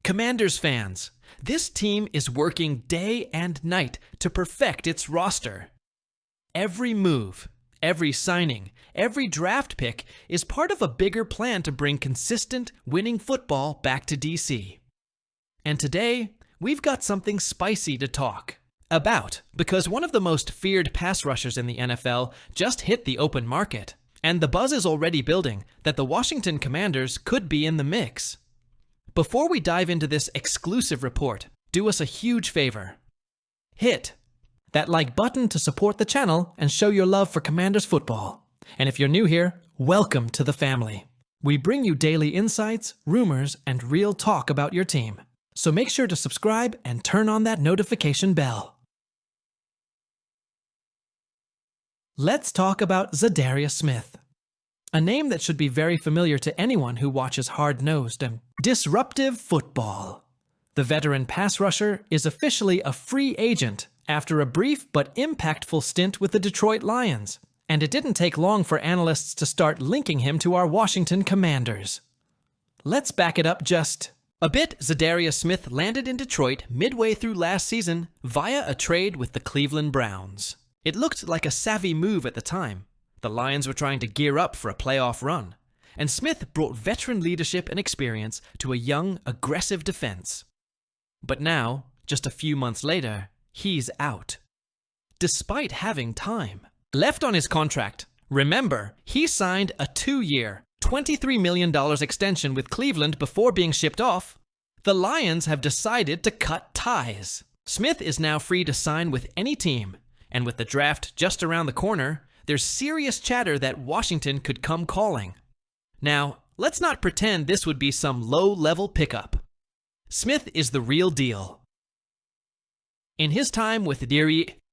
Commanders fans, this team is working day and night to perfect its roster. Every move, every signing, every draft pick is part of a bigger plan to bring consistent, winning football back to DC. And today, we've got something spicy to talk about, because one of the most feared pass rushers in the NFL just hit the open market, and the buzz is already building that the Washington Commanders could be in the mix. Before we dive into this exclusive report, do us a huge favor. Hit that like button to support the channel and show your love for Commanders football. And if you're new here, welcome to the family. We bring you daily insights, rumors, and real talk about your team. So make sure to subscribe and turn on that notification bell. Let's talk about Za'Darius Smith, a name that should be very familiar to anyone who watches hard-nosed and disruptive football. The veteran pass rusher is officially a free agent after a brief but impactful stint with the Detroit Lions, and it didn't take long for analysts to start linking him to our Washington Commanders. Let's back it up just a bit. Za'Darius Smith landed in Detroit midway through last season via a trade with the Cleveland Browns. It looked like a savvy move at the time. The Lions were trying to gear up for a playoff run, and Smith brought veteran leadership and experience to a young, aggressive defense. But now, just a few months later, he's out. Despite having time left on his contract, remember, he signed a 2-year, $23 million extension with Cleveland before being shipped off. The Lions have decided to cut ties. Smith is now free to sign with any team, and with the draft just around the corner, there's serious chatter that Washington could come calling. Now, let's not pretend this would be some low-level pickup. Smith is the real deal. In his time with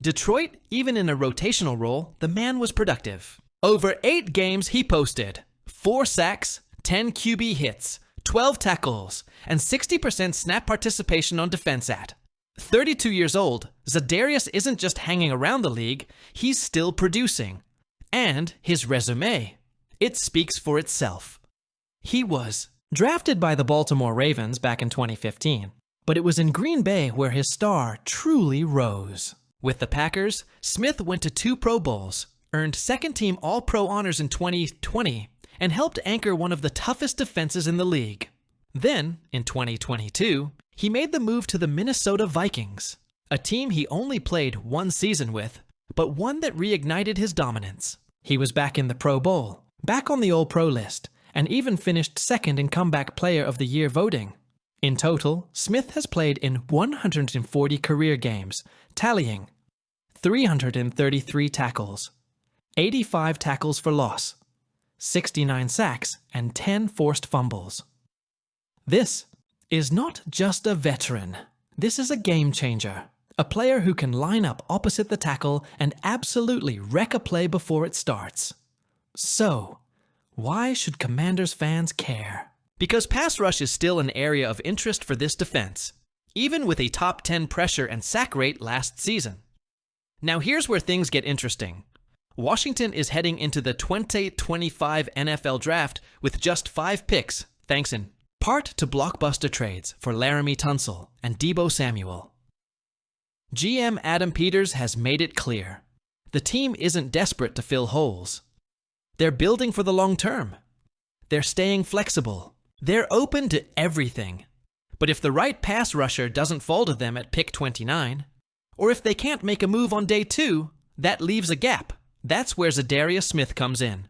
Detroit, even in a rotational role, the man was productive. Over 8 games he posted 4 sacks, 10 QB hits, 12 tackles, and 60% snap participation on defense at 32 years old, Za'Darius isn't just hanging around the league, he's still producing. And his resume, it speaks for itself. He was drafted by the Baltimore Ravens back in 2015, but it was in Green Bay where his star truly rose. With the Packers, Smith went to 2 Pro Bowls, earned second-team All-Pro honors in 2020, and helped anchor one of the toughest defenses in the league. Then, in 2022, he made the move to the Minnesota Vikings, a team he only played 1 season with, but one that reignited his dominance. He was back in the Pro Bowl, back on the All-Pro list, and even finished second in Comeback Player of the Year voting. In total, Smith has played in 140 career games, tallying 333 tackles, 85 tackles for loss, 69 sacks, and 10 forced fumbles. This is not just a veteran. This is a game changer. A player who can line up opposite the tackle and absolutely wreck a play before it starts. So, why should Commanders fans care? Because pass rush is still an area of interest for this defense, even with a top 10 pressure and sack rate last season. Now here's where things get interesting. Washington is heading into the 2025 NFL Draft with just 5 picks, thanks in part to blockbuster trades for Laramie Tunsil and Deebo Samuel. GM Adam Peters has made it clear. The team isn't desperate to fill holes. They're building for the long term. They're staying flexible. They're open to everything. But if the right pass rusher doesn't fall to them at pick 29, or if they can't make a move on day 2, that leaves a gap. That's where Za'Darius Smith comes in.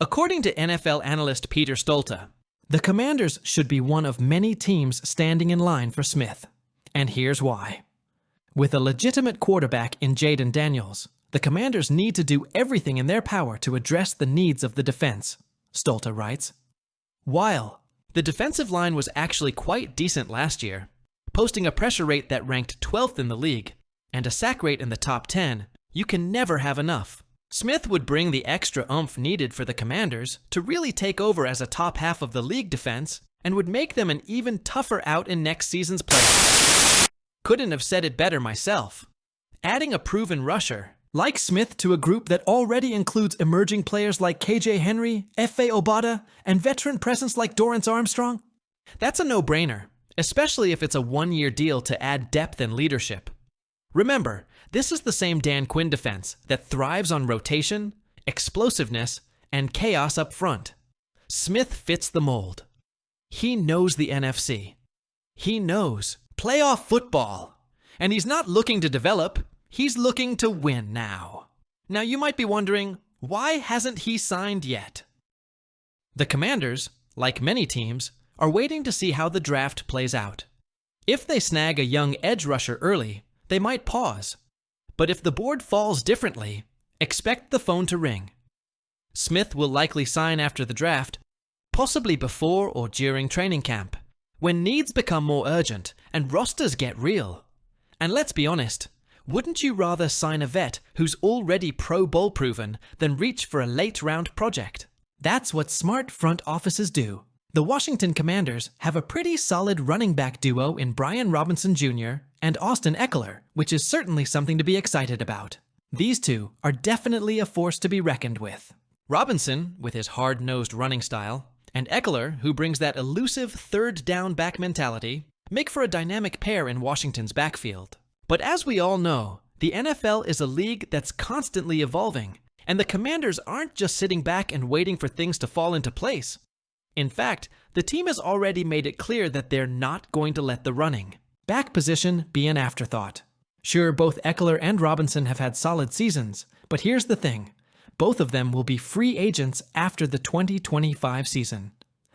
According to NFL analyst Peter Stolte, the Commanders should be one of many teams standing in line for Smith. And here's why. With a legitimate quarterback in Jayden Daniels, the Commanders need to do everything in their power to address the needs of the defense, Stolte writes. While the defensive line was actually quite decent last year, posting a pressure rate that ranked 12th in the league and a sack rate in the top 10, you can never have enough. Smith would bring the extra oomph needed for the Commanders to really take over as a top half of the league defense and would make them an even tougher out in next season's playoffs. Couldn't have said it better myself. Adding a proven rusher like Smith to a group that already includes emerging players like KJ Henry, Efe Obada, and veteran presence like Dorrance Armstrong, That's a no-brainer, especially if it's a one-year deal to add depth and leadership. Remember, this is the same Dan Quinn defense that thrives on rotation, explosiveness, and chaos up front. Smith fits the mold. He knows the NFC. He knows playoff football. And he's not looking to develop, he's looking to win now. Now you might be wondering, why hasn't he signed yet? The Commanders, like many teams, are waiting to see how the draft plays out. If they snag a young edge rusher early, they might pause. But if the board falls differently, expect the phone to ring. Smith will likely sign after the draft, possibly before or during training camp, when needs become more urgent and rosters get real. And let's be honest, wouldn't you rather sign a vet who's already Pro Bowl proven than reach for a late-round project? That's what smart front offices do. The Washington Commanders have a pretty solid running back duo in Brian Robinson Jr. and Austin Ekeler, which is certainly something to be excited about. These two are definitely a force to be reckoned with. Robinson, with his hard-nosed running style, and Ekeler, who brings that elusive third-down back mentality, make for a dynamic pair in Washington's backfield. But as we all know, the NFL is a league that's constantly evolving, and the Commanders aren't just sitting back and waiting for things to fall into place. In fact, the team has already made it clear that they're not going to let the running back position be an afterthought. Sure, both Ekeler and Robinson have had solid seasons, but here's the thing. Both of them will be free agents after the 2025 season.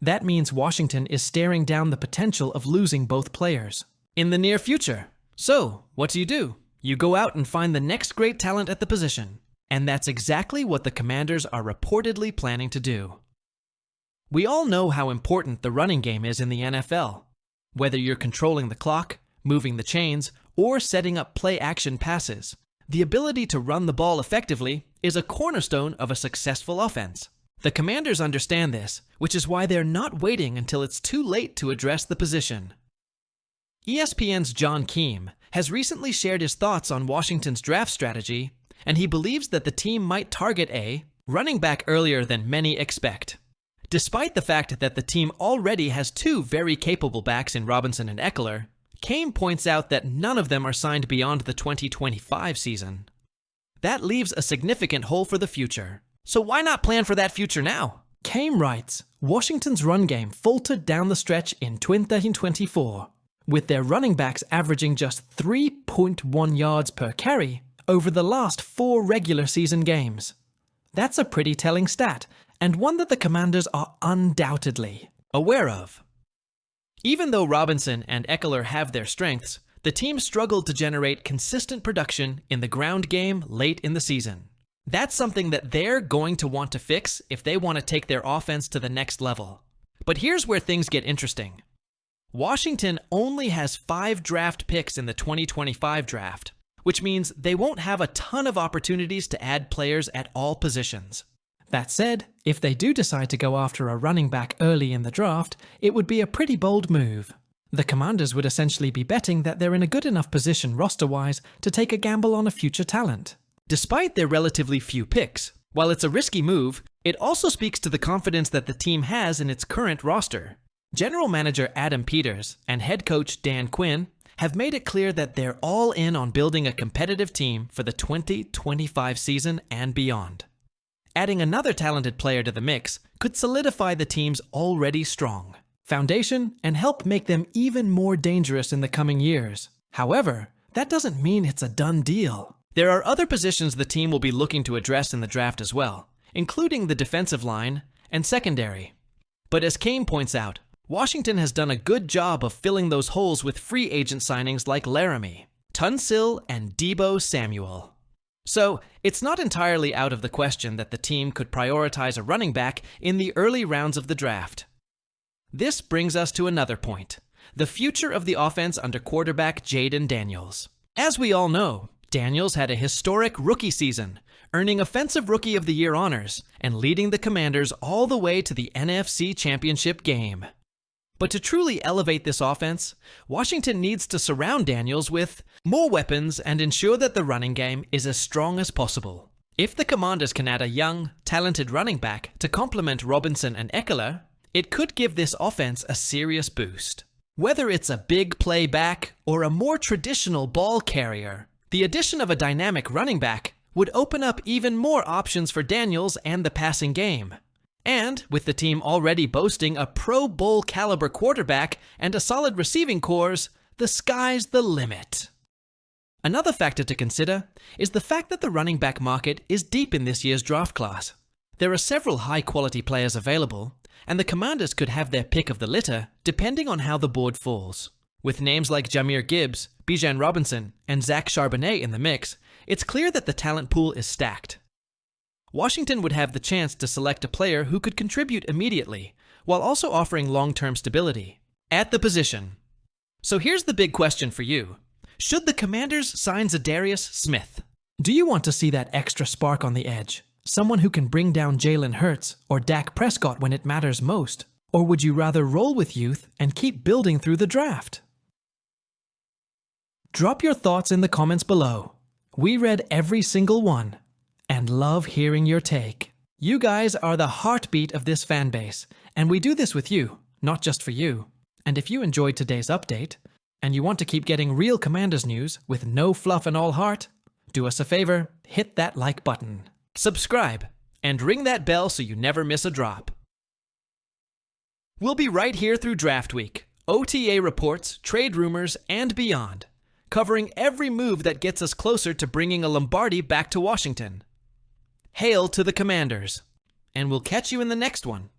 That means Washington is staring down the potential of losing both players in the near future. So, what do? You go out and find the next great talent at the position. And that's exactly what the Commanders are reportedly planning to do. We all know how important the running game is in the NFL. Whether you're controlling the clock, moving the chains, or setting up play-action passes, the ability to run the ball effectively is a cornerstone of a successful offense. The Commanders understand this, which is why they're not waiting until it's too late to address the position. ESPN's John Keim has recently shared his thoughts on Washington's draft strategy, and he believes that the team might target a running back earlier than many expect. Despite the fact that the team already has two very capable backs in Robinson and Ekeler, Keim points out that none of them are signed beyond the 2025 season. That leaves a significant hole for the future. So why not plan for that future now? Keim writes, Washington's run game faltered down the stretch in 2024, with their running backs averaging just 3.1 yards per carry over the last 4 regular season games. That's a pretty telling stat, and one that the Commanders are undoubtedly aware of. Even though Robinson and Ekeler have their strengths, the team struggled to generate consistent production in the ground game late in the season. That's something that they're going to want to fix if they want to take their offense to the next level. But here's where things get interesting. Washington only has 5 draft picks in the 2025 draft, which means they won't have a ton of opportunities to add players at all positions. That said, if they do decide to go after a running back early in the draft, it would be a pretty bold move. The Commanders would essentially be betting that they're in a good enough position roster-wise to take a gamble on a future talent. Despite their relatively few picks, while it's a risky move, it also speaks to the confidence that the team has in its current roster. General Manager Adam Peters and head coach Dan Quinn have made it clear that they're all in on building a competitive team for the 2025 season and beyond. Adding another talented player to the mix could solidify the team's already strong foundation and help make them even more dangerous in the coming years. However, that doesn't mean it's a done deal. There are other positions the team will be looking to address in the draft as well, including the defensive line and secondary. But as Keim points out, Washington has done a good job of filling those holes with free agent signings like Laramie, Tunsil, and Deebo Samuel. So, it's not entirely out of the question that the team could prioritize a running back in the early rounds of the draft. This brings us to another point, the future of the offense under quarterback Jayden Daniels. As we all know, Daniels had a historic rookie season, earning Offensive Rookie of the Year honors and leading the Commanders all the way to the NFC Championship game. But to truly elevate this offense, Washington needs to surround Daniels with more weapons and ensure that the running game is as strong as possible. If the Commanders can add a young, talented running back to complement Robinson and Ekeler, It could give this offense a serious boost. Whether it's a big play back or a more traditional ball carrier, the addition of a dynamic running back would open up even more options for Daniels and the passing game. And with the team already boasting a Pro Bowl caliber quarterback and a solid receiving corps, the sky's the limit. Another factor to consider is the fact that the running back market is deep in this year's draft class. There are several high-quality players available, and the Commanders could have their pick of the litter depending on how the board falls. With names like Jahmyr Gibbs, Bijan Robinson, and Zach Charbonnet in the mix, it's clear that the talent pool is stacked. Washington would have the chance to select a player who could contribute immediately, while also offering long-term stability at the position. So here's the big question for you. Should the Commanders sign Za'Darius Smith? Do you want to see that extra spark on the edge? Someone who can bring down Jalen Hurts or Dak Prescott when it matters most? Or would you rather roll with youth and keep building through the draft? Drop your thoughts in the comments below. We read every single one and love hearing your take. You guys are the heartbeat of this fan base, and we do this with you, not just for you. And if you enjoyed today's update, and you want to keep getting real Commanders news with no fluff and all heart, do us a favor, hit that like button, subscribe, and ring that bell so you never miss a drop. We'll be right here through draft week, OTA reports, trade rumors, and beyond, covering every move that gets us closer to bringing a Lombardi back to Washington. Hail to the Commanders, and we'll catch you in the next one.